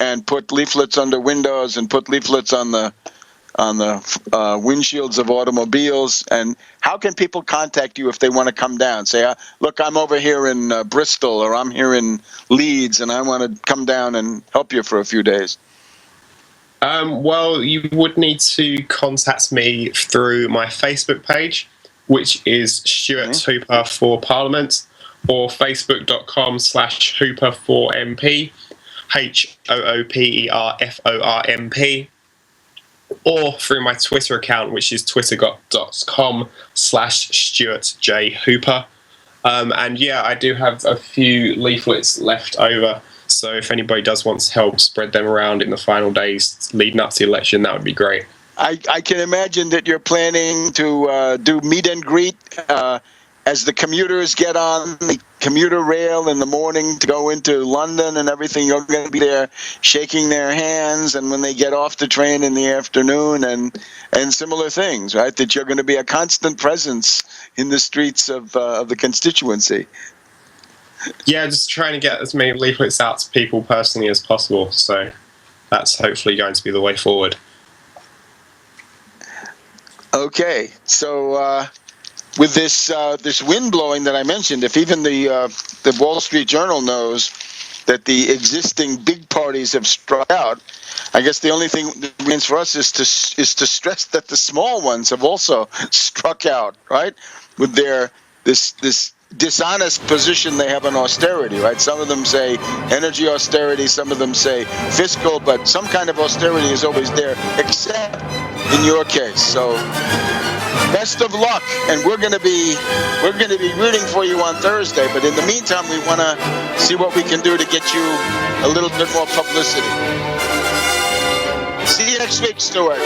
and put leaflets under windows and put leaflets on the windshields of automobiles. And how can people contact you if they want to come down? Say, look, I'm over here in Bristol, or I'm here in Leeds, and I want to come down and help you for a few days. Well, you would need to contact me through my Facebook page, which is Stuart Hooper for Parliament, or facebook.com/Hooper4MP, HOOPERFORMP, or through my Twitter account, which is twitter.com/StuartJHooper. And yeah, I do have a few leaflets left over. So if anybody does want to help spread them around in the final days leading up to the election, that would be great. I can imagine that you're planning to do meet and greet as the commuters get on the commuter rail in the morning to go into London and everything. You're going to be there shaking their hands, and when they get off the train in the afternoon, and similar things, right? That you're going to be a constant presence in the streets of the constituency. Yeah, just trying to get as many leaflets out to people personally as possible. So that's hopefully going to be the way forward. Okay, so with this wind blowing that I mentioned, if even the Wall Street Journal knows that the existing big parties have struck out, I guess the only thing that remains for us is to stress that the small ones have also struck out, right? With their this dishonest position they have on austerity, right? Some of them say energy austerity, some of them say fiscal, but some kind of austerity is always there, except in your case. So best of luck, and we're going to be rooting for you on Thursday. But in the meantime, we want to see what we can do to get you a little bit more publicity. See you next week, Stuart.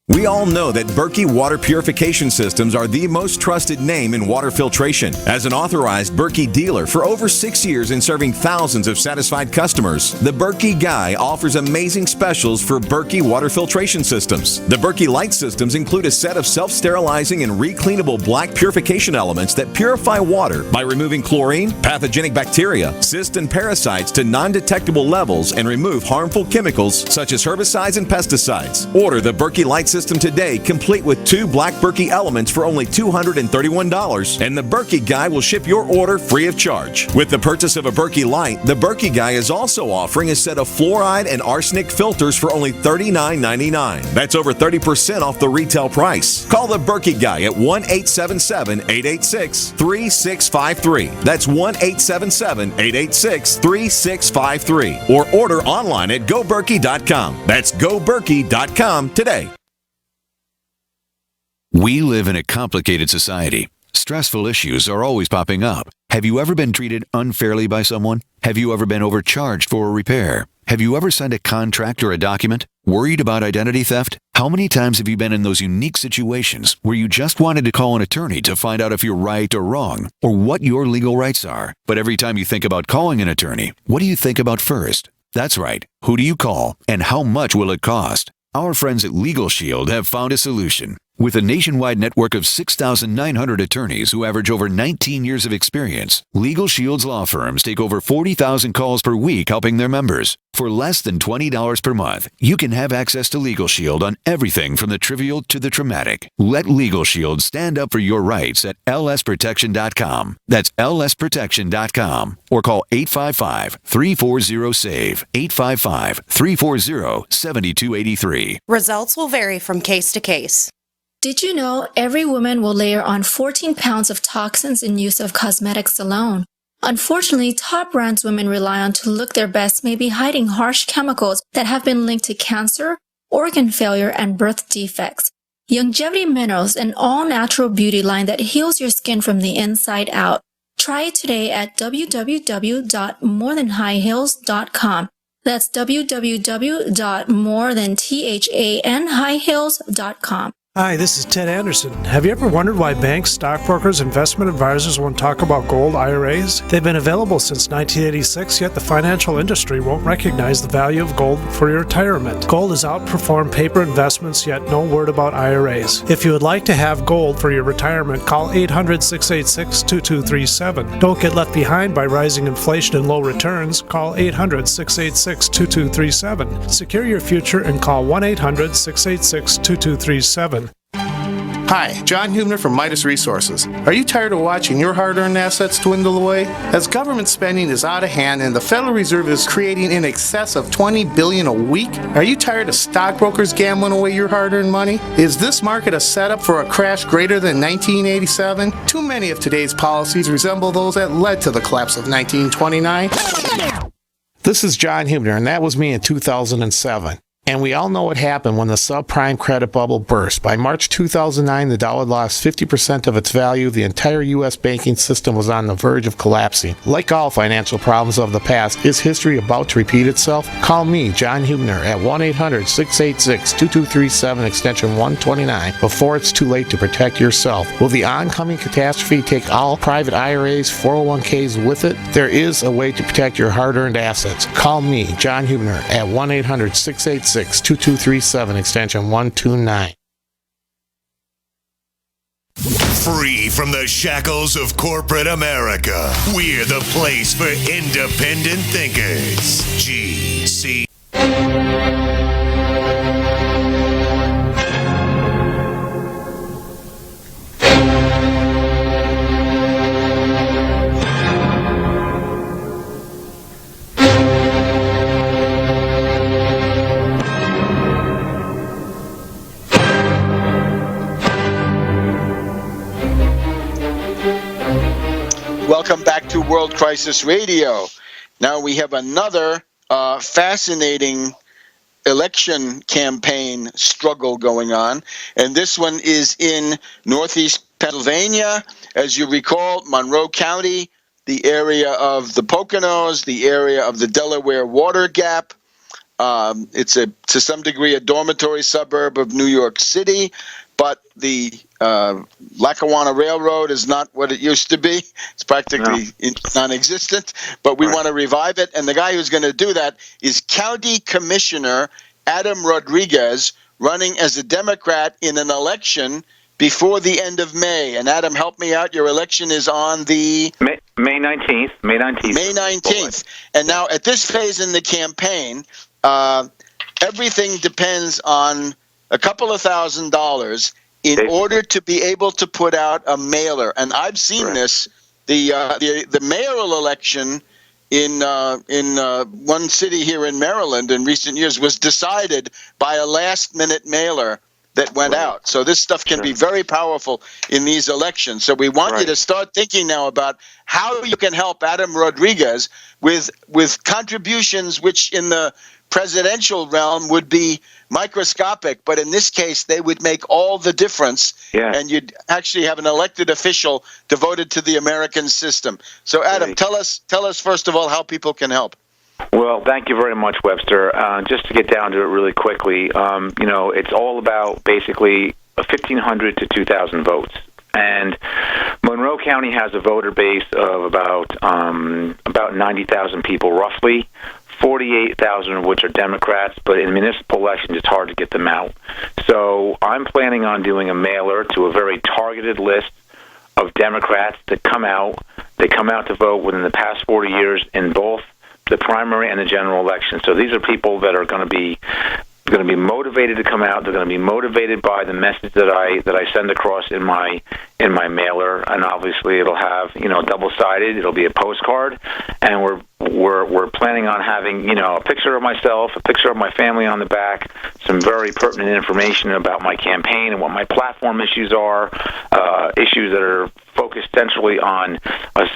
We all know that Berkey Water Purification Systems are the most trusted name in water filtration. As an authorized Berkey dealer for over 6 years and serving thousands of satisfied customers, the Berkey Guy offers amazing specials for Berkey Water Filtration Systems. The Berkey Light Systems include a set of self-sterilizing and recleanable black purification elements that purify water by removing chlorine, pathogenic bacteria, cysts, and parasites to non-detectable levels and remove harmful chemicals such as herbicides and pesticides. Order the Berkey Light System today, complete with 2 black Berkey elements for only $231, and the Berkey Guy will ship your order free of charge. With the purchase of a Berkey Light, the Berkey Guy is also offering a set of fluoride and arsenic filters for only $39.99. That's over 30% off the retail price. Call the Berkey Guy at 1-877-886-3653. That's 1-877-886-3653. Or order online at goberkey.com. That's goberkey.com today. We live in a complicated society. Stressful issues are always popping up. Have you ever been treated unfairly by someone? Have you ever been overcharged for a repair? Have you ever signed a contract or a document? Worried about identity theft? How many times have you been in those unique situations where you just wanted to call an attorney to find out if you're right or wrong, or what your legal rights are? But every time you think about calling an attorney, what do you think about first? That's right. Who do you call, and how much will it cost? Our friends at Legal Shield have found a solution. With a nationwide network of 6,900 attorneys who average over 19 years of experience, Legal Shield's law firms take over 40,000 calls per week helping their members. For less than $20 per month, you can have access to Legal Shield on everything from the trivial to the traumatic. Let Legal Shield stand up for your rights at lsprotection.com. That's lsprotection.com. Or call 855-340-SAVE, 855-340-7283. Results will vary from case to case. Did you know every woman will layer on 14 pounds of toxins in use of cosmetics alone? Unfortunately, top brands women rely on to look their best may be hiding harsh chemicals that have been linked to cancer, organ failure, and birth defects. Longevity Minerals, an all-natural beauty line that heals your skin from the inside out. Try it today at www.morethanhighheels.com. That's www.morethanhighheels.com. Hi, this is Ted Anderson. Have you ever wondered why banks, stockbrokers, investment advisors won't talk about gold IRAs? They've been available since 1986, yet the financial industry won't recognize the value of gold for your retirement. Gold has outperformed paper investments, yet no word about IRAs. If you would like to have gold for your retirement, call 800-686-2237. Don't get left behind by rising inflation and low returns. Call 800-686-2237. Secure your future and call 1-800-686-2237. Hi, John Hubner from Midas Resources. Are you tired of watching your hard-earned assets dwindle away? As government spending is out of hand and the Federal Reserve is creating in excess of $20 billion a week, are you tired of stockbrokers gambling away your hard-earned money? Is this market a setup for a crash greater than 1987? Too many of today's policies resemble those that led to the collapse of 1929. This is John Hubner, and that was me in 2007. And we all know what happened when the subprime credit bubble burst. By March 2009, the dollar lost 50% of its value. The entire U.S. banking system was on the verge of collapsing. Like all financial problems of the past, is history about to repeat itself? Call me, John Hubner, at 1-800-686-2237, extension 129, before it's too late to protect yourself. Will the oncoming catastrophe take all private IRAs, 401ks with it? There is a way to protect your hard-earned assets. Call me, John Hubner, at 1-800-686-2237, extension 129. Free from the shackles of corporate America, we're the place for independent thinkers. GC. Welcome back to World Crisis Radio. Now we have another fascinating election campaign struggle going on, and this one is in Northeast Pennsylvania. As you recall, Monroe County, the area of the Poconos, the area of the Delaware Water Gap. It's to some degree a dormitory suburb of New York City, but the Lackawanna Railroad is not what it used to be. It's practically non-existent, but we want to revive it. And the guy who's going to do that is County Commissioner Adam Rodriguez, running as a Democrat in an election before the end of May. And Adam, help me out. Your election is on the May 19th. May 19th. May 19th. And now at this phase in the campaign, everything depends on a couple of $1,000s in order to be able to put out a mailer. And I've seen this. The mayoral election in one city here in Maryland in recent years was decided by a last-minute mailer that went out. So this stuff can be very powerful in these elections. So we want you to start thinking now about how you can help Adam Rodriguez with contributions which in the presidential realm would be microscopic, but in this case they would make all the difference, and you'd actually have an elected official devoted to the American system. So Adam, tell us first of all how people can help. Well, thank you very much, Webster. Just to get down to it really quickly, it's all about basically 1,500 to 2,000 votes. And Monroe County has a voter base of about 90,000 people roughly, 48,000 of which are Democrats, but in municipal elections it's hard to get them out. So I'm planning on doing a mailer to a very targeted list of Democrats that come out. They come out to vote within the past 40 years in both the primary and the general election. So these are people that are going to be motivated to come out. They're going to be motivated by the message that I send across in my mailer, and obviously it'll have double-sided. It'll be a postcard, and we're planning on having a picture of myself, a picture of my family on the back, some very pertinent information about my campaign and what my platform issues are, issues that are focused centrally on us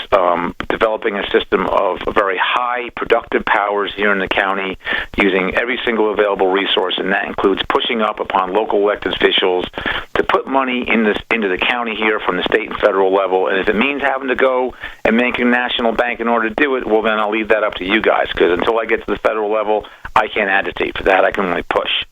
developing a system of very high productive powers here in the county, using every single available resource, and that includes pushing up upon local elected officials to put money into the county here from the state and federal level. And if it means having to go and make a national bank in order to do it, well, then I'll leave that up to you guys, because until I get to the federal level, I can't agitate for that. I can only push.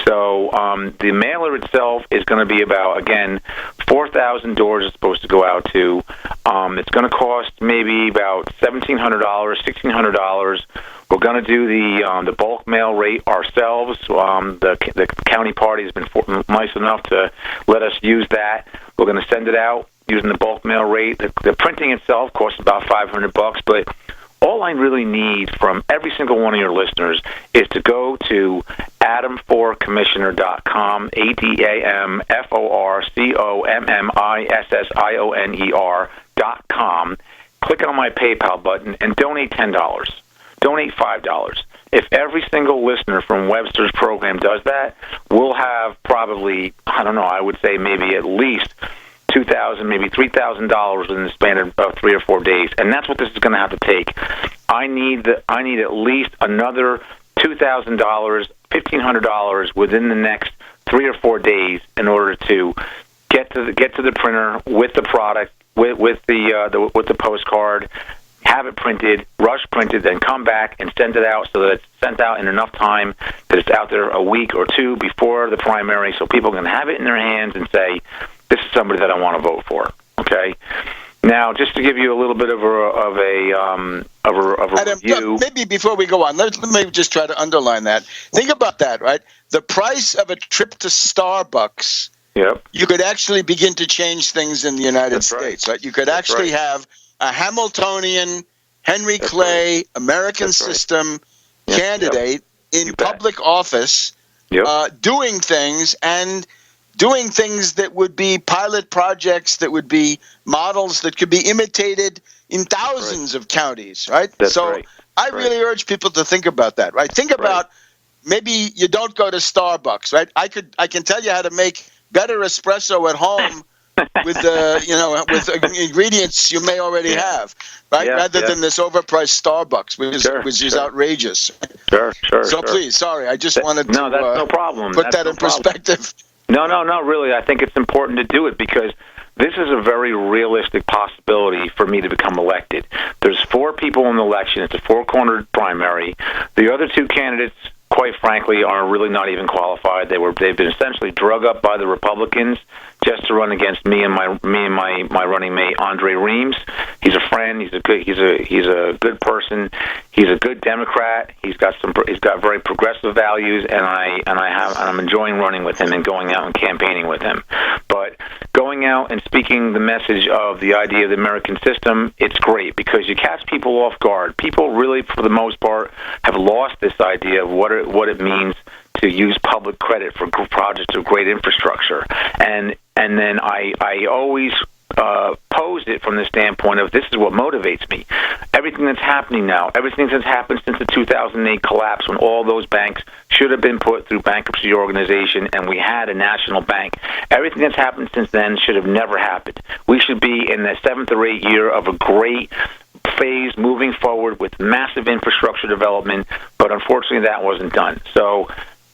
So So the mailer itself is going to be about, again, 4,000 doors it's supposed to go out to. It's going to cost maybe about $1,700, $1,600. We're going to do the bulk mail rate ourselves. The county party has been nice enough to let us use that. We're going to send it out using the bulk mail rate. The printing itself costs about $500, but all I really need from every single one of your listeners is to go to adamforcommissioner.com, ADAMFORCOMMISSIONER.com. Click on my PayPal button and donate $10. Donate $5. If every single listener from Webster's program does that, we'll have probably, I don't know, I would say maybe at least $2,000, maybe $3,000 within the span of 3 or 4 days, and that's what this is going to have to take. I need at least another $2,000, $1,500 within the next 3 or 4 days in order to get to the printer with the product, with the postcard, have it printed, rush printed, then come back and send it out so that it's sent out in enough time that it's out there a week or two before the primary, so people can have it in their hands and say, this is somebody that I want to vote for. Okay. Now, just to give you a little bit of a Adam, review. maybe before we go on, let me just try to underline that. Think about that, right? The price of a trip to Starbucks. Yep. You could actually begin to change things in the United States, right? You could actually have a Hamiltonian, Henry Clay, American system candidate in public office doing things that would be pilot projects, that would be models that could be imitated in thousands of counties, right? I really urge people to think about that, right? Think about maybe you don't go to Starbucks, right? I can tell you how to make better espresso at home with with ingredients you may already have, right? Rather than this overpriced Starbucks, which is outrageous. Sure. Please, sorry, I just wanted to that's no problem. Put that in perspective. No, really. I think it's important to do it because this is a very realistic possibility for me to become elected. There's 4 people in the election. It's a 4-cornered primary. The other 2 candidates, quite frankly, are really not even qualified. They've been essentially drug up by the Republicans just to run against me and my running mate Andre Reams. He's a friend. He's a good person. He's a good Democrat. He's got very progressive values, and I'm enjoying running with him and going out and campaigning with him. But going out and speaking the message of the idea of the American system, it's great because you catch people off guard. People really, for the most part, have lost this idea of what it means to use public credit for projects of great infrastructure. And then I always pose it from the standpoint of this is what motivates me. Everything that's happening now, everything that's happened since the 2008 collapse when all those banks should have been put through bankruptcy organization and we had a national bank, everything that's happened since then should have never happened. We should be in the 7th or 8th year of a great phase moving forward with massive infrastructure development, but unfortunately that wasn't done. So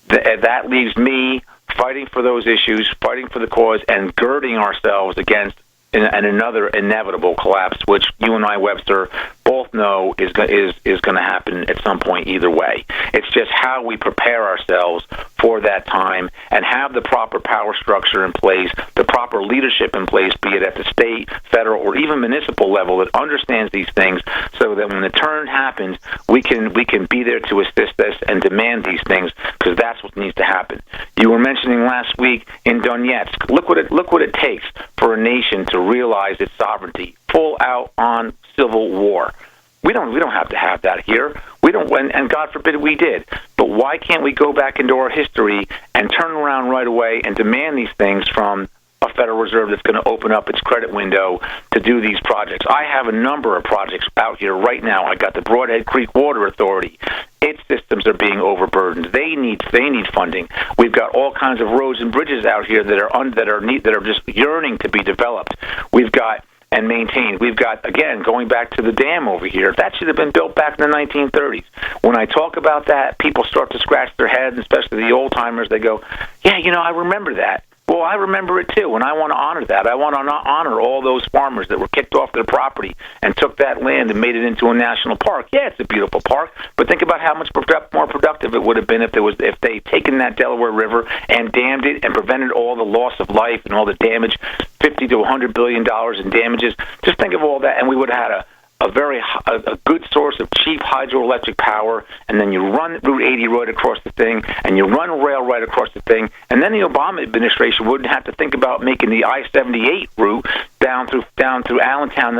that leaves me fighting for those issues, fighting for the cause, and girding ourselves against another inevitable collapse, which you and I, Webster, both know is going to happen at some point either way. It's just how we prepare ourselves for that time and have the proper power structure in place, the proper leadership in place, be it at the state, federal, or even municipal level that understands these things so that when the turn happens, we can be there to assist us and demand these things because that's what needs to happen. You were mentioning last week in Donetsk, look what it takes for a nation to realize its sovereignty, full out on civil war. We don't have to have that here. We don't, and God forbid we did. But why can't we go back into our history and turn around right away and demand these things from a Federal Reserve that's going to open up its credit window to do these projects? I have a number of projects out here right now. I got the Broadhead Creek Water Authority. Its systems are being overburdened. They need funding. We've got all kinds of roads and bridges out here that are just yearning to be developed. We've got and maintained. We've got, again, going back to the dam over here. That should have been built back in the 1930s. When I talk about that, people start to scratch their heads, especially the old-timers. They go, yeah, I remember that. Well, I remember it too, and I want to honor that. I want to honor all those farmers that were kicked off their property and took that land and made it into a national park. Yeah, it's a beautiful park, but think about how much more productive it would have been if they'd taken that Delaware River and dammed it and prevented all the loss of life and all the damage, $50 to $100 billion in damages. Just think of all that, and we would have had a good source of cheap hydroelectric power, and then you run Route 80 right across the thing, and you run rail right across the thing, and then the Obama administration wouldn't have to think about making the I-78 route down through Allentown, then